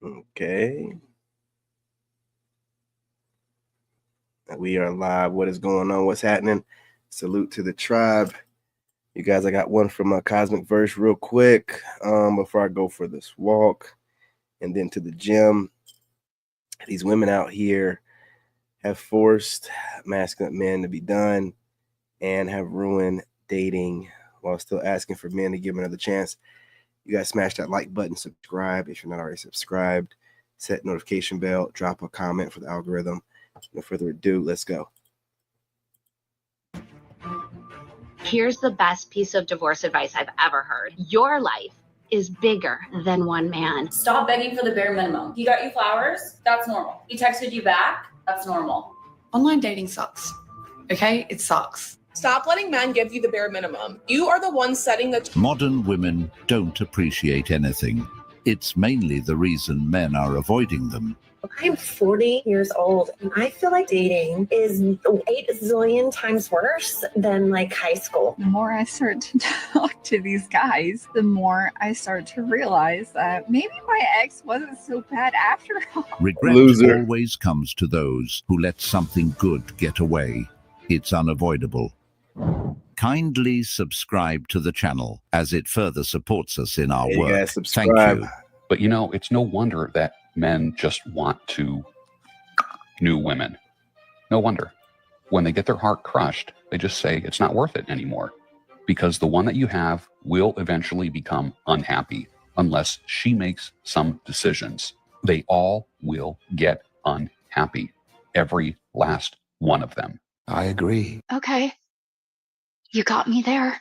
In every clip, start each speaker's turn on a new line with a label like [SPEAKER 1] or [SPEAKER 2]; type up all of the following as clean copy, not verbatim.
[SPEAKER 1] Okay. We are live. What is going on? What's happening? Salute to the tribe. You guys, I got one from Cosmic Verse real quick before I go for this walk and then to the gym. These women out here have forced masculine men to be done and have ruined dating while still asking for men to give them another chance. You guys smash that like button, subscribe if you're not already subscribed, set notification bell, drop a comment for the algorithm. No further ado, let's go.
[SPEAKER 2] Here's the best piece of divorce advice I've ever heard. Your life is bigger than one man.
[SPEAKER 3] Stop begging for the bare minimum. He got you flowers? That's normal. He texted you back? That's normal.
[SPEAKER 4] Online dating sucks. Okay? It sucks.
[SPEAKER 5] Stop letting men give you the bare minimum. You are the one setting the
[SPEAKER 6] Modern women don't appreciate anything. It's mainly the reason men are avoiding them.
[SPEAKER 7] I'm 40 years old and I feel like dating is 8 zillion times worse than like high school.
[SPEAKER 8] The more I start to talk to these guys, the more I start to realize that maybe my ex wasn't so bad after all.
[SPEAKER 6] Regret
[SPEAKER 1] Loser.
[SPEAKER 6] always comes to those who let something good get away. It's unavoidable. Kindly subscribe to the channel as it further supports us in our
[SPEAKER 1] Hey,
[SPEAKER 6] work.
[SPEAKER 1] guys,
[SPEAKER 6] Thank
[SPEAKER 1] subscribe.
[SPEAKER 6] you.
[SPEAKER 9] But you know, it's no wonder that men just want to new women. No wonder. When they get their heart crushed, they just say it's not worth it anymore. Because the one that you have will eventually become unhappy unless she makes some decisions. They all will get unhappy. Every last one of them.
[SPEAKER 10] I agree.
[SPEAKER 2] Okay. You got me there.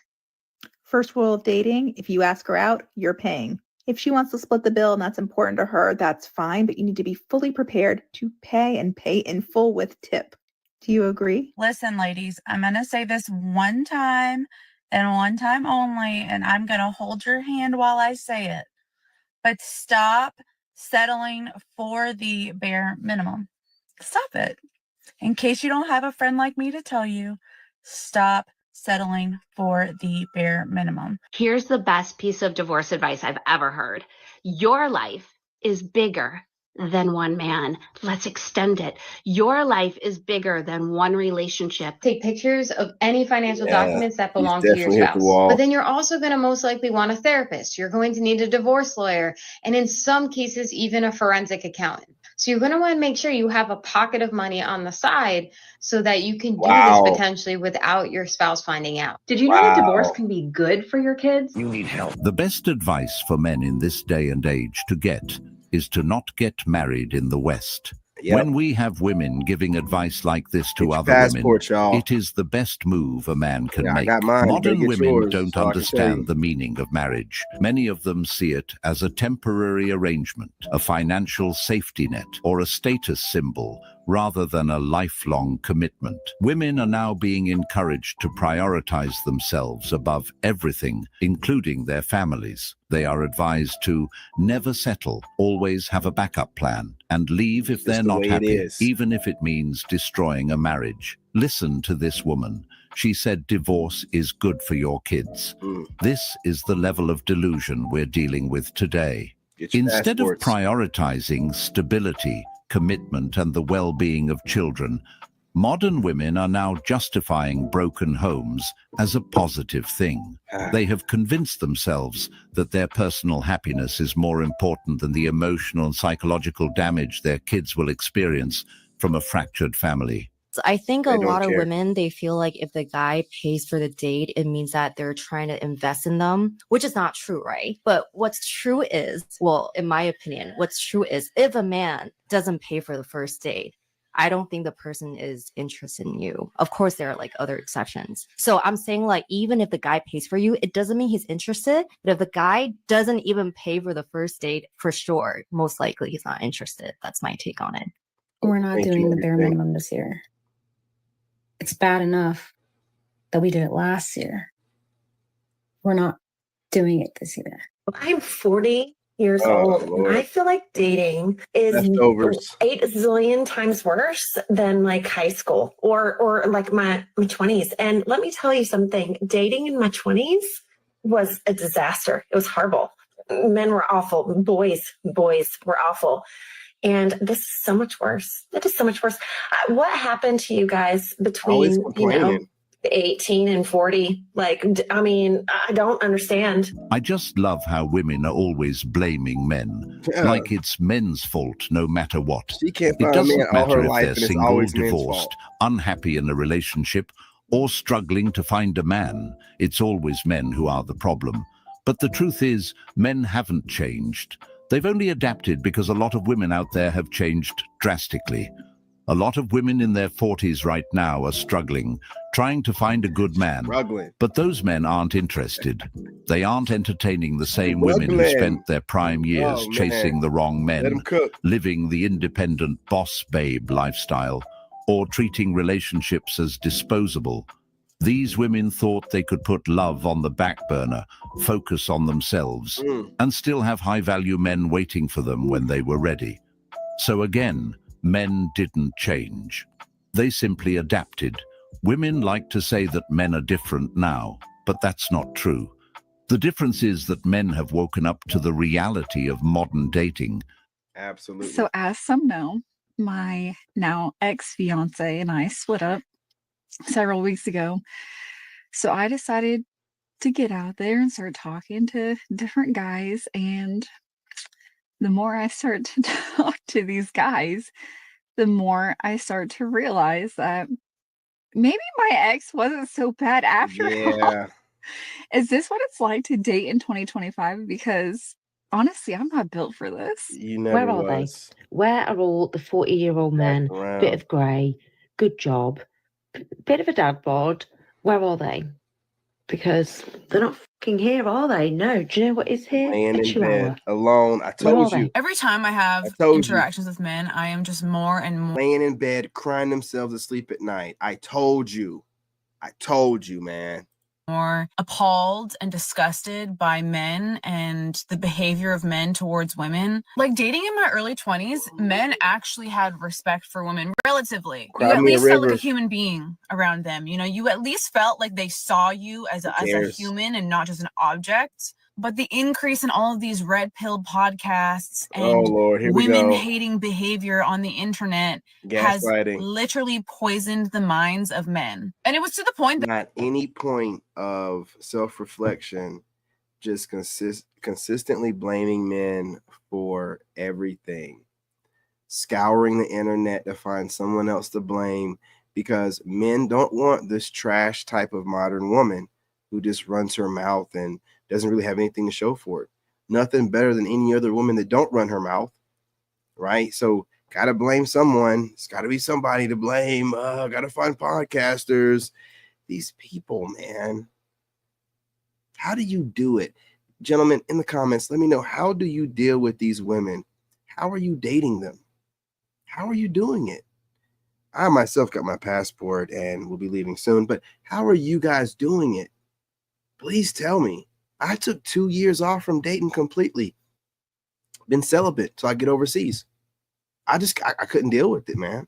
[SPEAKER 11] First rule of dating, if you ask her out, you're paying. If she wants to split the bill and that's important to her, that's fine, but you need to be fully prepared to pay and pay in full with tip. Do you agree?
[SPEAKER 8] Listen, ladies, I'm going to say this one time and one time only, and I'm going to hold your hand while I say it. But stop settling for the bare minimum. Stop it. In case you don't have a friend like me to tell you, stop settling for the bare minimum.
[SPEAKER 2] Here's the best piece of divorce advice I've ever heard. Your life is bigger than one man. Let's extend it. Your life is bigger than one relationship. Take pictures of any financial documents that belong to your
[SPEAKER 1] definitely hit the
[SPEAKER 2] spouse.
[SPEAKER 1] wall.
[SPEAKER 2] But then you're also going to most likely want a therapist. You're going to need a divorce lawyer, and in some cases, even a forensic accountant. So you're going to want to make sure you have a pocket of money on the side so that you can do this potentially without your spouse finding out. Did you know that divorce can be good for your kids?
[SPEAKER 10] You need help.
[SPEAKER 6] The best advice for men in this day and age to get is to not get married in the West.
[SPEAKER 1] Yep.
[SPEAKER 6] When we have women giving advice like this to
[SPEAKER 1] Get your
[SPEAKER 6] other women,
[SPEAKER 1] passport, y'all.
[SPEAKER 6] it is the best move a man can
[SPEAKER 1] Yeah, I
[SPEAKER 6] make.
[SPEAKER 1] got mine.
[SPEAKER 6] Modern
[SPEAKER 1] Go get
[SPEAKER 6] women
[SPEAKER 1] yours,
[SPEAKER 6] don't
[SPEAKER 1] so I can tell you.
[SPEAKER 6] understand the meaning of marriage. Many of them see it as a temporary arrangement, a financial safety net, or a status symbol, rather than a lifelong commitment. Women are now being encouraged to prioritize themselves above everything, including their families. They are advised to never settle, always have a backup plan, and leave if
[SPEAKER 1] Just
[SPEAKER 6] they're
[SPEAKER 1] the
[SPEAKER 6] not
[SPEAKER 1] way it
[SPEAKER 6] happy,
[SPEAKER 1] is.
[SPEAKER 6] even if it means destroying a marriage. Listen to this woman. She said divorce is good for your kids. This is the level of delusion we're dealing with today.
[SPEAKER 1] Get your
[SPEAKER 6] Instead of
[SPEAKER 1] passports.
[SPEAKER 6] prioritizing stability, commitment, and the well-being of children, modern women are now justifying broken homes as a positive thing. They have convinced themselves that their personal happiness is more important than the emotional and psychological damage their kids will experience from a fractured family.
[SPEAKER 12] I think
[SPEAKER 1] They
[SPEAKER 12] a
[SPEAKER 1] don't
[SPEAKER 12] lot of
[SPEAKER 1] care.
[SPEAKER 12] women, they feel like if the guy pays for the date, it means that they're trying to invest in them, which is not true, right? But what's true is, well, in my opinion, what's true is if a man doesn't pay for the first date, I don't think the person is interested in you. Of course, there are like other exceptions. So I'm saying like, even if the guy pays for you, it doesn't mean he's interested. But if the guy doesn't even pay for the first date, for sure, most likely he's not interested. That's my take on it.
[SPEAKER 13] We're not
[SPEAKER 1] Thank
[SPEAKER 13] doing
[SPEAKER 1] you,
[SPEAKER 13] the bare
[SPEAKER 1] everything.
[SPEAKER 13] minimum this year. It's bad enough that we did it last year. We're not doing it this year.
[SPEAKER 7] I'm 40 years
[SPEAKER 1] Oh,
[SPEAKER 7] old. And
[SPEAKER 1] Lord.
[SPEAKER 7] I feel like dating is
[SPEAKER 1] Leftovers.
[SPEAKER 7] 8 zillion times worse than like high school or like my 20s. And let me tell you something, dating in my 20s was a disaster. It was horrible. men were awful. Boys were awful. And this is so much worse. It is so much worse. What happened to you guys
[SPEAKER 1] Always
[SPEAKER 7] between,
[SPEAKER 1] complaining.
[SPEAKER 7] 18 and 40? Like, I mean, I don't understand.
[SPEAKER 6] I just love how women are always blaming men,
[SPEAKER 1] Yeah.
[SPEAKER 6] like it's men's fault no matter what.
[SPEAKER 1] She can't
[SPEAKER 6] It
[SPEAKER 1] find a man
[SPEAKER 6] doesn't
[SPEAKER 1] all her
[SPEAKER 6] matter if
[SPEAKER 1] life,
[SPEAKER 6] they're
[SPEAKER 1] and it's
[SPEAKER 6] single,
[SPEAKER 1] always men's
[SPEAKER 6] divorced,
[SPEAKER 1] fault.
[SPEAKER 6] unhappy in a relationship, or struggling to find a man. It's always men who are the problem. But the truth is, men haven't changed. They've only adapted because a lot of women out there have changed drastically. A lot of women in their 40s right now are struggling, trying to find a good man.
[SPEAKER 1] Struggling.
[SPEAKER 6] But those men aren't interested. They aren't entertaining the same women who
[SPEAKER 1] Struggling.
[SPEAKER 6] spent their prime years
[SPEAKER 1] Oh, man.
[SPEAKER 6] chasing the wrong
[SPEAKER 1] Let
[SPEAKER 6] men,
[SPEAKER 1] him cook.
[SPEAKER 6] living the independent boss babe lifestyle, or treating relationships as disposable. These women thought they could put love on the back burner, focus on themselves, and still have high-value men waiting for them when they were ready. So again, men didn't change. They simply adapted. Women like to say that men are different now, but that's not true. The difference is that men have woken up to the reality of modern dating.
[SPEAKER 1] Absolutely.
[SPEAKER 10] So, as some know, my now ex-fiance and I split up several weeks ago. So I decided to get out there and start talking to different guys. And the more I start to talk to these guys, the more I start to realize that maybe my ex wasn't so bad after all.
[SPEAKER 1] Yeah.
[SPEAKER 10] Is this what it's like to date in 2025? Because honestly, I'm not built for this.
[SPEAKER 1] You
[SPEAKER 14] Where
[SPEAKER 1] never
[SPEAKER 14] are they?
[SPEAKER 1] was.
[SPEAKER 14] Where are all the 40-year-old men? Bit
[SPEAKER 1] Around.
[SPEAKER 14] of grey, good job, bit of a dad bod. Where are they? Because they're not fucking here, are they? No. Do you know what is here?
[SPEAKER 1] Laying
[SPEAKER 14] A
[SPEAKER 1] in
[SPEAKER 14] chihuahua.
[SPEAKER 1] bed alone. I
[SPEAKER 14] Where
[SPEAKER 1] told
[SPEAKER 14] are
[SPEAKER 1] you.
[SPEAKER 14] they?
[SPEAKER 15] Every time I have
[SPEAKER 1] I told you.
[SPEAKER 15] interactions with men, I am just more and more
[SPEAKER 1] Laying in bed, crying themselves to sleep at night. I told you. I told you, man.
[SPEAKER 15] appalled and disgusted by men and the behavior of men towards women. Like dating in my early 20s, men actually had respect for women relatively.
[SPEAKER 1] Cry
[SPEAKER 15] You at
[SPEAKER 1] me a
[SPEAKER 15] least felt like a
[SPEAKER 1] river.
[SPEAKER 15] human being around them. You know, you at least felt like they saw you as a
[SPEAKER 1] cares?
[SPEAKER 15] human and not just an object. But the increase in all of these red pill podcasts
[SPEAKER 1] Oh,
[SPEAKER 15] and
[SPEAKER 1] Lord. Here we
[SPEAKER 15] women
[SPEAKER 1] go.
[SPEAKER 15] hating behavior on the internet has
[SPEAKER 1] Gaslighting.
[SPEAKER 15] literally poisoned the minds of men. And it was to the point that
[SPEAKER 1] Not any point of self-reflection, just consistently blaming men for everything, scouring the internet to find someone else to blame, because men don't want this trash type of modern woman who just runs her mouth and doesn't really have anything to show for it. Nothing better than any other woman that don't run her mouth, right? So gotta blame someone. It's gotta be somebody to blame. Gotta find podcasters. These people, man. How do you do it? Gentlemen, in the comments, let me know, how do you deal with these women? How are you dating them? How are you doing it? I myself got my passport and will be leaving soon, but how are you guys doing it? Please tell me. I took 2 years off from dating completely. Been celibate till I get overseas. I couldn't deal with it, man.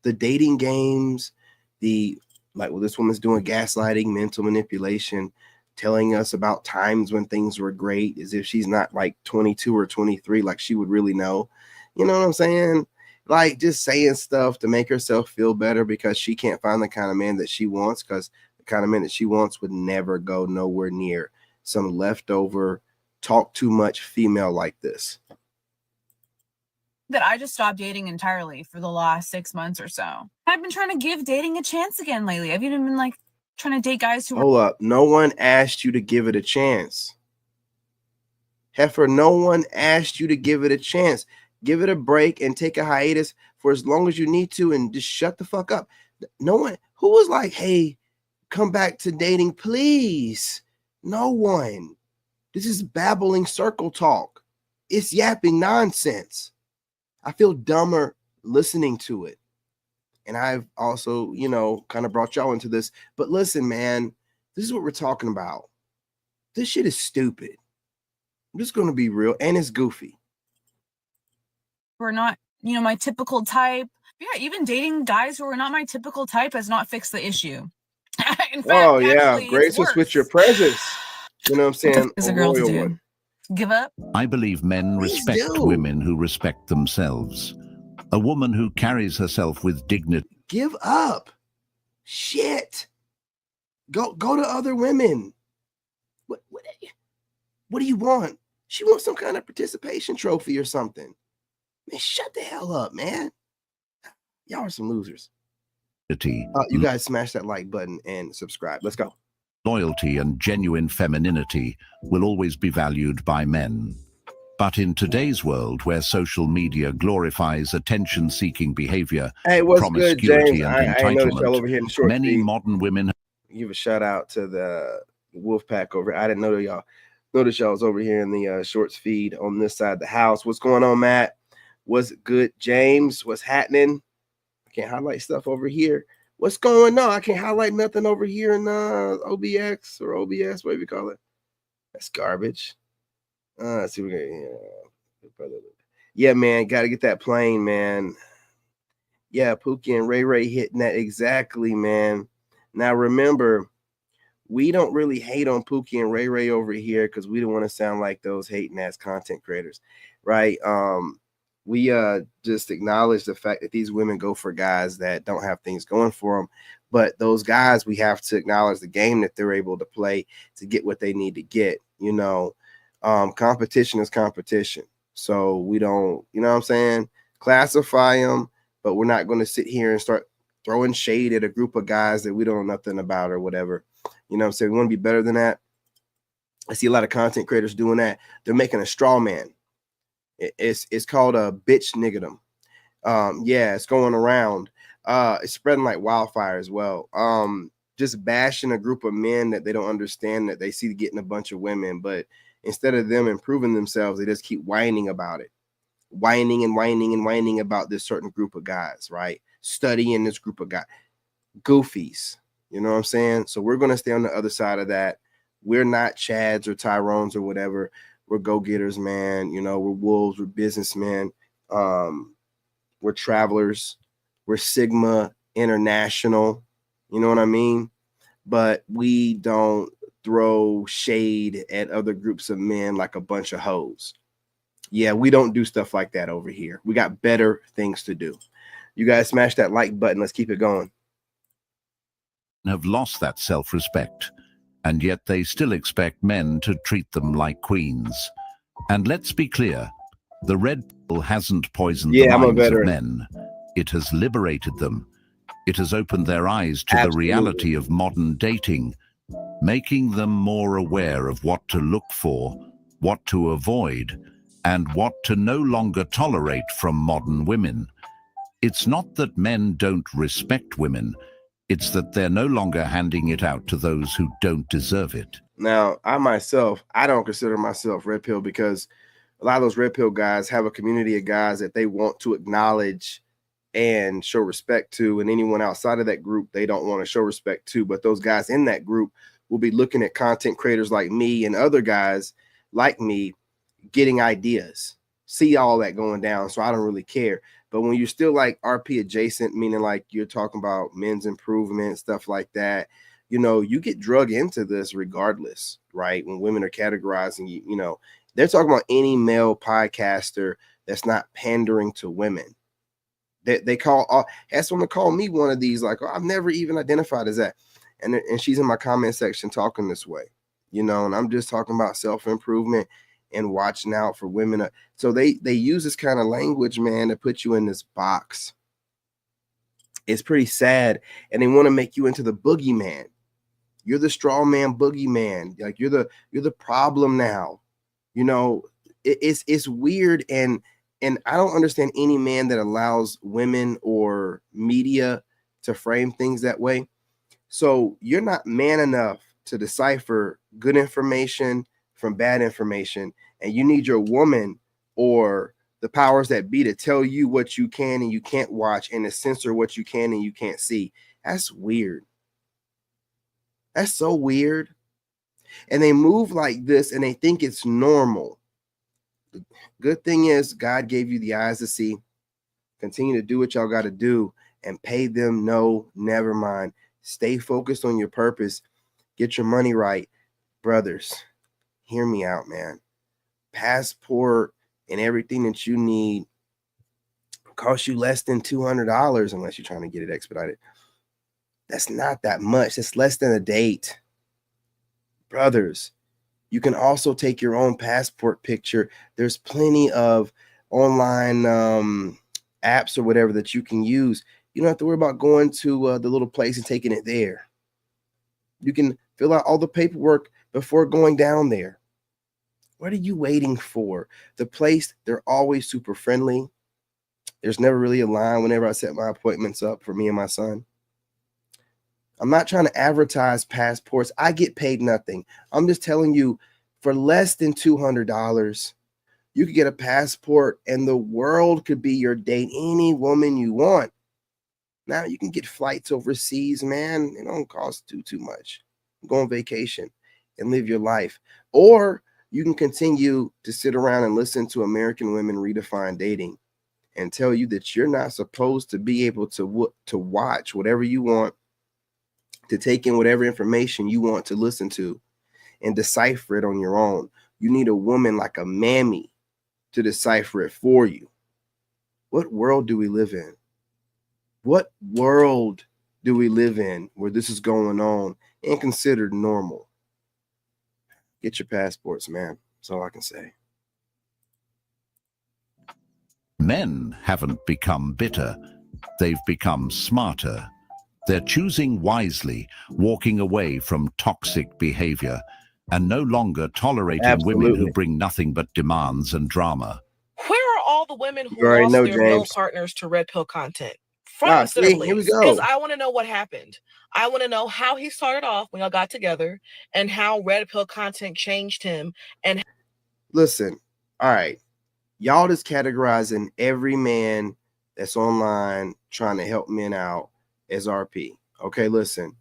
[SPEAKER 1] The dating games, this woman's doing gaslighting, mental manipulation, telling us about times when things were great, as if she's not like 22 or 23, like she would really know. You know what I'm saying? Like just saying stuff to make herself feel better because she can't find the kind of man that she wants, because the kind of man that she wants would never go nowhere near some leftover, talk too much female like this.
[SPEAKER 15] that I just stopped dating entirely for the last 6 months or so. I've been trying to give dating a chance again lately. I've even been like trying to date guys who
[SPEAKER 1] Hold up. No one asked you to give it a chance. Heifer, no one asked you to give it a chance. Give it a break and take a hiatus for as long as you need to and just shut the fuck up. No one who was like, hey, come back to dating, please. No one. This is babbling circle talk. It's yapping nonsense. I feel dumber listening to it. And I've also, kind of brought y'all into this. But listen, man, this is what we're talking about. This shit is stupid. I'm just going to be real. And it's goofy.
[SPEAKER 15] are not, my typical type. Yeah, even dating guys who are not my typical type has not fixed the issue. In fact,
[SPEAKER 1] Oh, yeah.
[SPEAKER 15] actually, it's
[SPEAKER 1] Grace us with
[SPEAKER 15] worse.
[SPEAKER 1] your presence. You know what I'm saying?
[SPEAKER 15] Is
[SPEAKER 1] A
[SPEAKER 15] a girl to
[SPEAKER 1] royal
[SPEAKER 15] do?
[SPEAKER 1] one.
[SPEAKER 15] Give up?
[SPEAKER 6] I believe men
[SPEAKER 1] Please
[SPEAKER 6] respect
[SPEAKER 1] do.
[SPEAKER 6] women who respect themselves. A woman who carries herself with dignity.
[SPEAKER 1] Give up. Shit. Go to other women. What do you want? She wants some kind of participation trophy or something. Man, shut the hell up, man. Y'all are some losers. You guys smash that like button and subscribe. Let's go.
[SPEAKER 6] Loyalty and genuine femininity will always be valued by men. But in today's world, where social media glorifies attention-seeking behavior,
[SPEAKER 1] Hey, what's good,
[SPEAKER 6] promiscuity,
[SPEAKER 1] James?
[SPEAKER 6] and
[SPEAKER 1] I ain't noticed y'all over here in the
[SPEAKER 6] entitlement,
[SPEAKER 1] short
[SPEAKER 6] many
[SPEAKER 1] feed.
[SPEAKER 6] modern women
[SPEAKER 1] Give a shout out to the wolf pack over here. I didn't know that y'all noticed y'all was over here in the shorts feed on this side of the house. What's going on, Matt? What's good, James? What's happening? I can't highlight stuff over here. What's going on? I can't highlight nothing over here in OBX or OBS, whatever you call it. That's garbage. Let's see what we got. Yeah, man, got to get that plane, man. Yeah, Pookie and Ray Ray hitting that exactly, man. Now remember, we don't really hate on Pookie and Ray Ray over here because we don't want to sound like those hating ass content creators, right? We just acknowledge the fact that these women go for guys that don't have things going for them, but those guys, we have to acknowledge the game that they're able to play to get what they need to get. You know, competition is competition, so we don't, you know what I'm saying, classify them, but we're not going to sit here and start throwing shade at a group of guys that we don't know nothing about or whatever. You know what I'm saying? We want to be better than that. I see a lot of content creators doing that. They're making a straw man. It's called a bitch niggerdom. Yeah, it's going around. It's spreading like wildfire as well. Just bashing a group of men that they don't understand, that they see getting a bunch of women, but instead of them improving themselves, they just keep whining about it. Whining and whining and whining about this certain group of guys, right? Studying this group of guys. Goofies. You know what I'm saying? So we're going to stay on the other side of that. We're not Chads or Tyrones or whatever. We're go-getters, man. You know, we're wolves, we're businessmen. We're travelers. We're Sigma International. You know what I mean? But we don't throw shade at other groups of men like a bunch of hoes. Yeah, we don't do stuff like that over here. We got better things to do. You guys smash that like button. Let's keep it going.
[SPEAKER 6] have lost that self-respect, and yet they still expect men to treat them like queens. And let's be clear, the red pill hasn't poisoned the minds of men. It has liberated them. It has opened their eyes to the reality of modern dating, making them more aware of what to look for, what to avoid, and what to no longer tolerate from modern women. It's not that men don't respect women, it's that they're no longer handing it out to those who don't deserve it.
[SPEAKER 1] Now, I don't consider myself red pill because a lot of those red pill guys have a community of guys that they want to acknowledge and show respect to, and anyone outside of that group they don't want to show respect to. But those guys in that group will be looking at content creators like me and other guys like me getting ideas, see all that going down. So I don't really care. But when you're still like RP adjacent, meaning like you're talking about men's improvement, stuff like that, you know, you get drug into this regardless, right? When women are categorizing, you know, they're talking about any male podcaster that's not pandering to women. They call, had someone call me one of these, like, oh, I've never even identified as that. And she's in my comment section talking this way, you know, and I'm just talking about self-improvement and watching out for women. So they use this kind of language, man, to put you in this box. It's pretty sad. And they want to make you into the boogeyman. You're the straw man boogeyman. Like you're the problem now. You know, it's weird. And I don't understand any man that allows women or media to frame things that way. So you're not man enough to decipher good information from bad information, and you need your woman or the powers that be to tell you what you can and you can't watch and to censor what you can and you can't see. That's weird. That's so weird. And they move like this and they think it's normal. The good thing is God gave you the eyes to see. Continue to do what y'all got to do and pay them no, never mind. Stay focused on your purpose. Get your money right. Brothers, hear me out, man. passport and everything that you need costs you less than $200 unless you're trying to get it expedited. That's not that much. That's less than a date. Brothers, you can also take your own passport picture. There's plenty of online apps or whatever that you can use. You don't have to worry about going to the little place and taking it there. You can fill out all the paperwork before going down there. What are you waiting for? The place, they're always super friendly. There's never really a line whenever I set my appointments up for me and my son. I'm not trying to advertise passports. I get paid nothing. I'm just telling you, for less than $200, you could get a passport and the world could be your date. Any woman you want. Now you can get flights overseas, man. It don't cost too much. Go on vacation and live your life. Or you can continue to sit around and listen to American women redefine dating and tell you that you're not supposed to be able to watch whatever you want, to take in whatever information you want to listen to and decipher it on your own. You need a woman like a mammy to decipher it for you. What world do we live in? What world do we live in where this is going on and considered normal? Get your passports, man. That's all I can say.
[SPEAKER 6] Men haven't become bitter. They've become smarter. They're choosing wisely, walking away from toxic behavior, and no longer tolerating women who bring nothing but demands and drama.
[SPEAKER 5] Where are all the women who
[SPEAKER 1] You already
[SPEAKER 5] lost
[SPEAKER 1] know,
[SPEAKER 5] their male
[SPEAKER 1] James.
[SPEAKER 5] partners to red pill content? Front and
[SPEAKER 1] See,
[SPEAKER 5] center,
[SPEAKER 1] here we
[SPEAKER 5] please.
[SPEAKER 1] go.
[SPEAKER 5] Because I want to know what happened. I want to know how he started off when y'all got together and how red pill content changed him. And
[SPEAKER 1] Listen, all right. Y'all just categorizing every man that's online trying to help men out as RP. Okay, listen.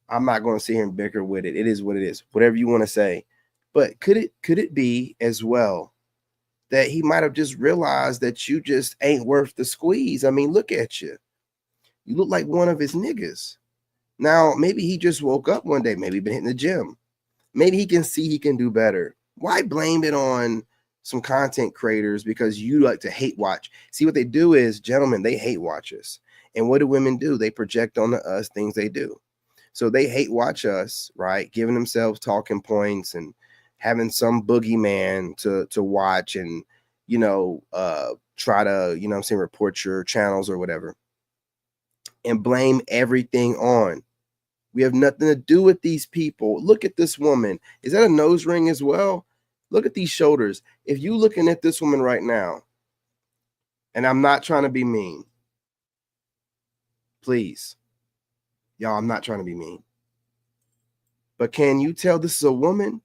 [SPEAKER 1] I'm not going to sit here and bicker with it. It is what it is. Whatever you want to say. But could it be as well that he might have just realized that you just ain't worth the squeeze? I mean, look at you. You look like one of his niggas. Now, maybe he just woke up one day. Maybe been hitting the gym. Maybe he can see he can do better. Why blame it on some content creators because you like to hate watch? See, what they do is, gentlemen, they hate watch us. And what do women do? They project onto us things they do. So they hate watch us, right? Giving themselves talking points and having some boogeyman to watch and, try to, report your channels or whatever. And blame everything on. We have nothing to do with these people. Look at this woman. Is that a nose ring as well? Look at these shoulders. If you looking at this woman right now, and I'm not trying to be mean, please, y'all, I'm not trying to be mean. But can you tell this is a woman?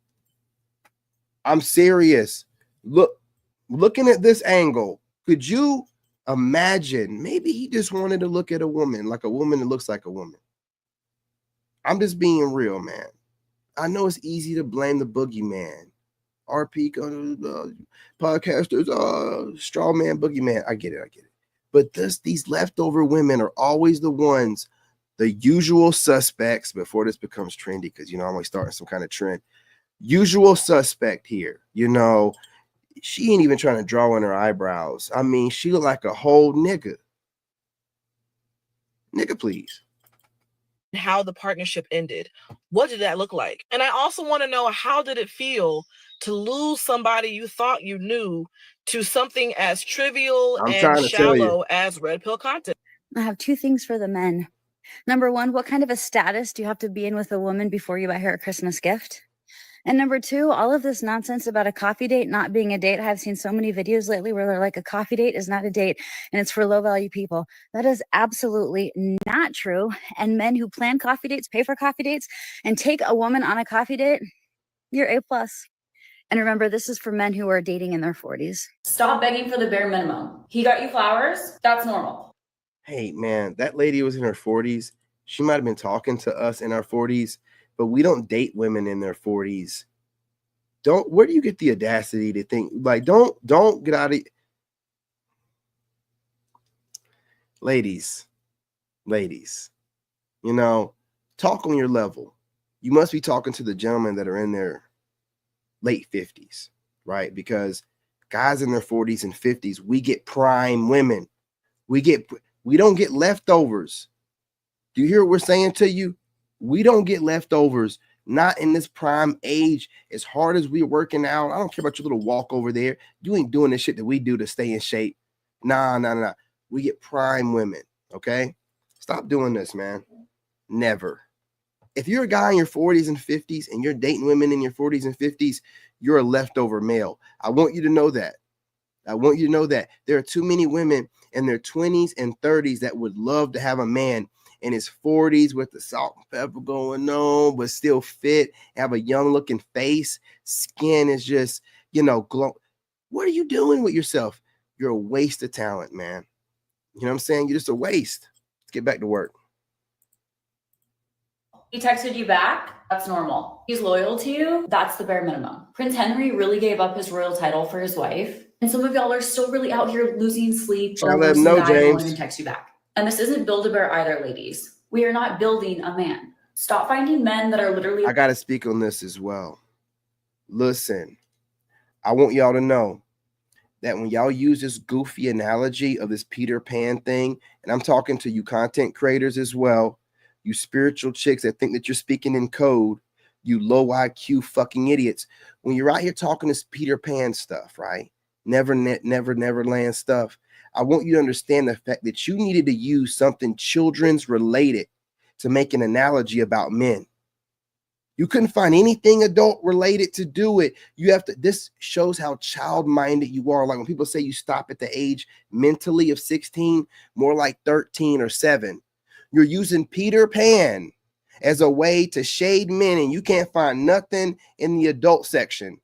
[SPEAKER 1] I'm serious. Looking at this angle, could you imagine maybe he just wanted to look at a woman, like a woman that looks like a woman? I'm just being real, man. I know it's easy to blame the boogeyman. RP podcasters, straw man, boogeyman. I get it. But these leftover women are always the ones, the usual suspects, before this becomes trendy, because I'm always starting some kind of trend. Usual suspect here. She ain't even trying to draw in her eyebrows. I mean, she look like a whole nigga. Nigga, please.
[SPEAKER 5] how the partnership ended. What did that look like? And I also want to know, how did it feel to lose somebody you thought you knew to something as trivial and shallow as red pill content?
[SPEAKER 16] I have two things for the men. Number one, what kind of a status do you have to be in with a woman before you buy her a Christmas gift? And number two, all of this nonsense about a coffee date not being a date. I've seen so many videos lately where they're like, a coffee date is not a date and it's for low value people. That is absolutely not true. And men who plan coffee dates, pay for coffee dates, and take a woman on a coffee date, you're A+. And remember, this is for men who are dating in their 40s.
[SPEAKER 3] Stop begging for the bare minimum. He got you flowers. That's normal.
[SPEAKER 1] Hey, man, that lady was in her 40s. She might have been talking to us in our 40s, but we don't date women in their 40s. Where do you get the audacity to think, like, don't get out of it. Ladies, talk on your level. You must be talking to the gentlemen that are in their late 50s, right? Because guys in their 40s and 50s, we get prime women. We don't get leftovers. Do you hear what we're saying to you? We don't get leftovers, not in this prime age. As hard as we're working out, I don't care about your little walk over there. You ain't doing the shit that we do to stay in shape. Nah. We get prime women, okay? Stop doing this, man. Never. If you're a guy in your 40s and 50s and you're dating women in your 40s and 50s, you're a leftover male. I want you to know that. I want you to know that. There are too many women in their 20s and 30s that would love to have a man in his 40s with the salt and pepper going on, but still fit, have a young looking face. Skin is just, glow. What are you doing with yourself? You're a waste of talent, man. You know what I'm saying? You're just a waste. Let's get back to work.
[SPEAKER 3] He texted you back, that's normal. He's loyal to you, that's the bare minimum. Prince Henry really gave up his royal title for his wife, and some of y'all are still really out here losing sleep over some guy who won't even text you back. And this isn't Build-A-Bear either, ladies. We are not building a man. Stop finding men that are literally—
[SPEAKER 1] I got to speak on this as well. Listen, I want y'all to know that when y'all use this goofy analogy of this Peter Pan thing, and I'm talking to you content creators as well, you spiritual chicks that think that you're speaking in code, you low IQ fucking idiots. When you're out here talking this Peter Pan stuff, right? Neverland stuff. I want you to understand the fact that you needed to use something children's related to make an analogy about men. You couldn't find anything adult related to do it. This shows how child-minded you are. Like when people say you stop at the age mentally of 16, more like 13 or 7. You're using Peter Pan as a way to shade men, and you can't find nothing in the adult section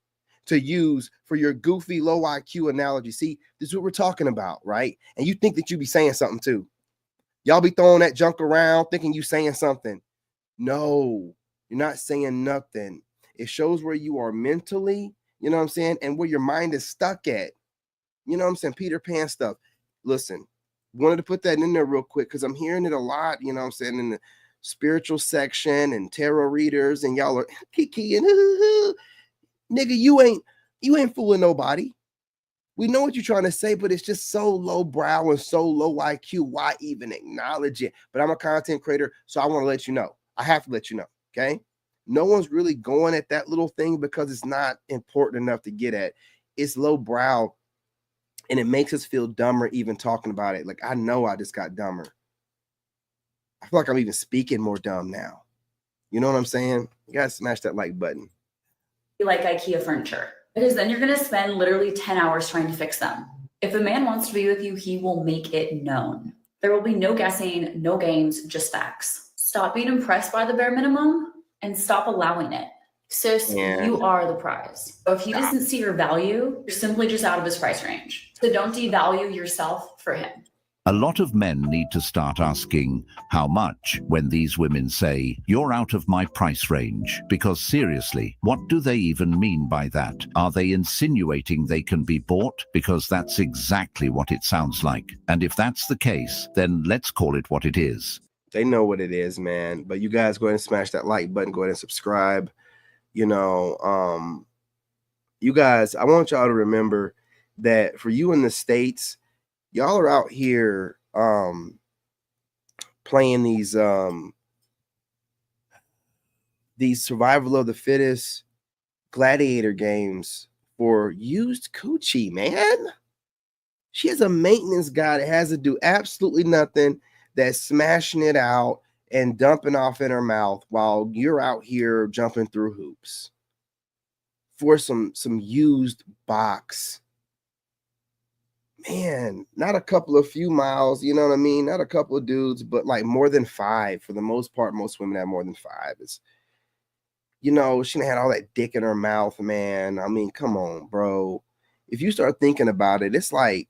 [SPEAKER 1] to use for your goofy low IQ analogy. See, this is what we're talking about, right? And you think that you be saying something too. Y'all be throwing that junk around thinking you saying something. No, you're not saying nothing. It shows where you are mentally, you know what I'm saying, and where your mind is stuck at. You know what I'm saying? Peter Pan stuff. Listen, wanted to put that in there real quick because I'm hearing it a lot, you know what I'm saying, in the spiritual section and tarot readers, and y'all are kiki and nigga, you ain't fooling nobody. We know what you're trying to say, but it's just so low brow and so low IQ. Why even acknowledge it? But I'm a content creator, so I want to let you know. I have to let you know, okay? No one's really going at that little thing because it's not important enough to get at. It's low brow, and it makes us feel dumber even talking about it. Like, I know I just got dumber. I feel like I'm even speaking more dumb now. You know what I'm saying? You gotta smash that like button.
[SPEAKER 3] like IKEA furniture, because then you're going to spend literally 10 hours trying to fix them. If a man wants to be with you, he will make it known. There will be no guessing, no games, just facts. Stop being impressed by the bare minimum and stop allowing it. Sis, you are the prize. So if he doesn't see your value, you're simply just out of his price range. So don't devalue yourself for him.
[SPEAKER 6] A lot of men need to start asking how much when these women say, "You're out of my price range," because seriously, what do they even mean by that? Are they insinuating they can be bought? Because that's exactly what it sounds like. And if that's the case, then let's call it what it is.
[SPEAKER 1] They know what it is, man. But you guys go ahead and smash that like button. Go ahead and subscribe. You know, you guys, I want y'all to remember that for you in the States, y'all are out here playing these survival of the fittest gladiator games for used coochie, man. She has a maintenance guy that has to do absolutely nothing, that's smashing it out and dumping off in her mouth while you're out here jumping through hoops for some used box. Man, not a couple of few miles, you know what I mean? Not a couple of dudes, but like more than 5 for the most part. Most women have more than 5. It's, you know, she had all that dick in her mouth, man. I mean, come on, bro. If you start thinking about it, it's like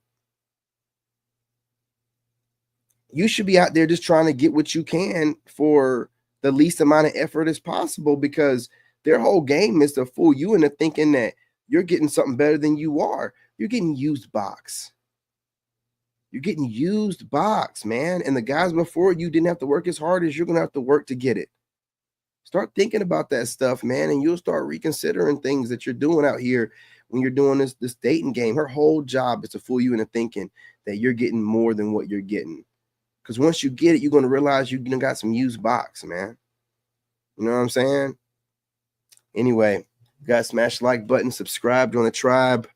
[SPEAKER 1] you should be out there just trying to get what you can for the least amount of effort as possible, because their whole game is to fool you into thinking that you're getting something better than you are. You're getting used box. You're getting used box, man. And the guys before you didn't have to work as hard as you're going to have to work to get it. Start thinking about that stuff, man, and you'll start reconsidering things that you're doing out here when you're doing this dating game. Her whole job is to fool you into thinking that you're getting more than what you're getting. Because once you get it, you're going to realize you got some used box, man. You know what I'm saying? Anyway, you guys smash the like button, subscribe, join the tribe,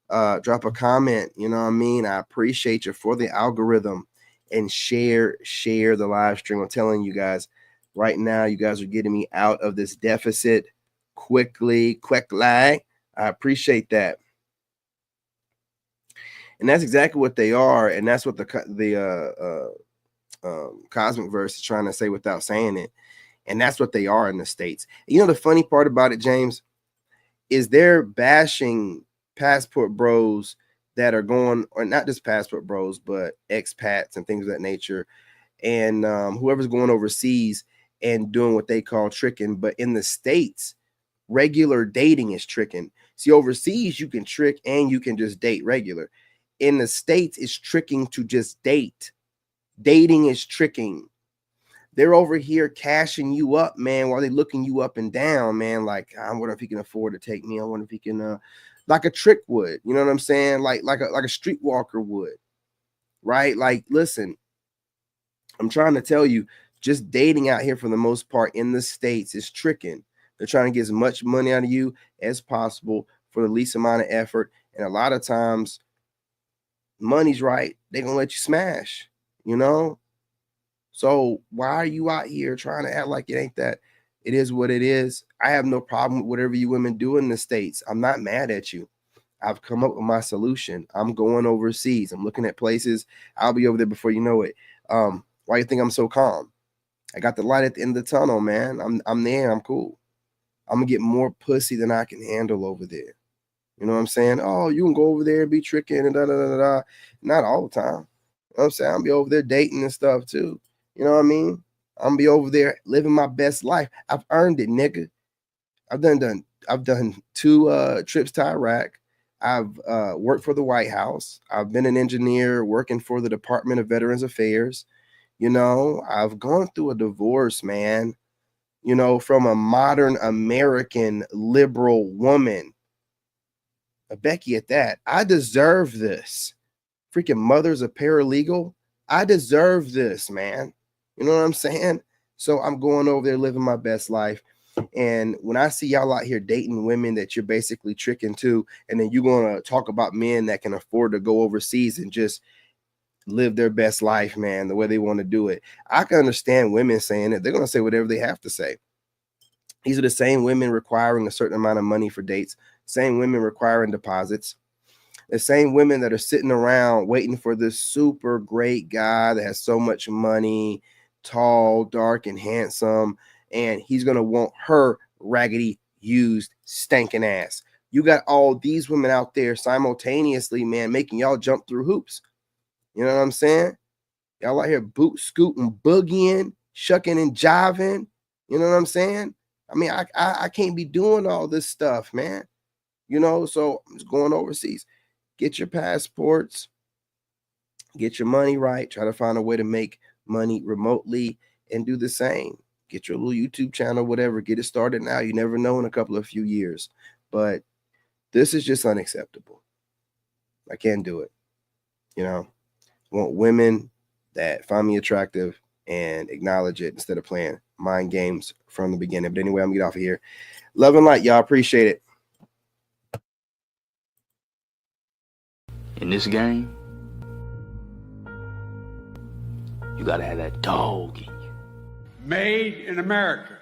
[SPEAKER 1] drop a comment. You know what I mean? I appreciate you for the algorithm, and share the live stream. I'm telling you guys right now, you guys are getting me out of this deficit quickly. I appreciate that. And that's exactly what they are. And that's what the Cosmic Verse is trying to say without saying it. And that's what they are in the States. You know, the funny part about it, James, is they're bashing passport bros that are going, or not just passport bros, but expats and things of that nature. And whoever's going overseas and doing what they call tricking. But in the States, regular dating is tricking. See, overseas, you can trick and you can just date regular. In the States, it's tricking to just date. Dating is tricking. They're over here cashing you up, man, while they're looking you up and down, man. Like, I wonder if he can afford to take me. I wonder if he can, like a trick would. You know what I'm saying? Like a streetwalker would, right? Like, listen, I'm trying to tell you, just dating out here for the most part in the States is tricking. They're trying to get as much money out of you as possible for the least amount of effort. And a lot of times, money's right, they're going to let you smash, you know? So why are you out here trying to act like it ain't that? It is what it is. I have no problem with whatever you women do in the States. I'm not mad at you. I've come up with my solution. I'm going overseas. I'm looking at places. I'll be over there before you know it. Why do you think I'm so calm? I got the light at the end of the tunnel, man. I'm there. I'm cool. I'm gonna get more pussy than I can handle over there. You know what I'm saying? Oh, you can go over there and be tricking and da-da-da-da-da. Not all the time. You know what I'm saying? I'll be over there dating and stuff too. You know what I mean? I'm gonna be over there living my best life. I've earned it, nigga. I've done 2 trips to Iraq. I've worked for the White House. I've been an engineer working for the Department of Veterans Affairs. You know, I've gone through a divorce, man. You know, from a modern American liberal woman. Becky at that. I deserve this. Freaking mother's a paralegal. I deserve this, man. You know what I'm saying? So I'm going over there living my best life. And when I see y'all out here dating women that you're basically tricking to, and then you're going to talk about men that can afford to go overseas and just live their best life, man, the way they want to do it. I can understand women saying it. They're going to say whatever they have to say. These are the same women requiring a certain amount of money for dates, same women requiring deposits, the same women that are sitting around waiting for this super great guy that has so much money, tall, dark, and handsome, and he's going to want her raggedy, used, stinking ass. You got all these women out there simultaneously, man, making y'all jump through hoops. You know what I'm saying? Y'all out here boot scooting, boogieing, shucking and jiving. You know what I'm saying? I mean, I can't be doing all this stuff, man. You know, so I'm just going overseas. Get your passports, get your money right, try to find a way to make money remotely and do the same. Get your little YouTube channel, whatever, get it started now. You never know in a few years. But this is just unacceptable. I can't do it. You know, I want women that find me attractive and acknowledge it instead of playing mind games from the beginning. But anyway, I'm gonna get off of here. Love and light, y'all. Appreciate it.
[SPEAKER 17] In this game, you gotta have that dog in you.
[SPEAKER 18] Made in America.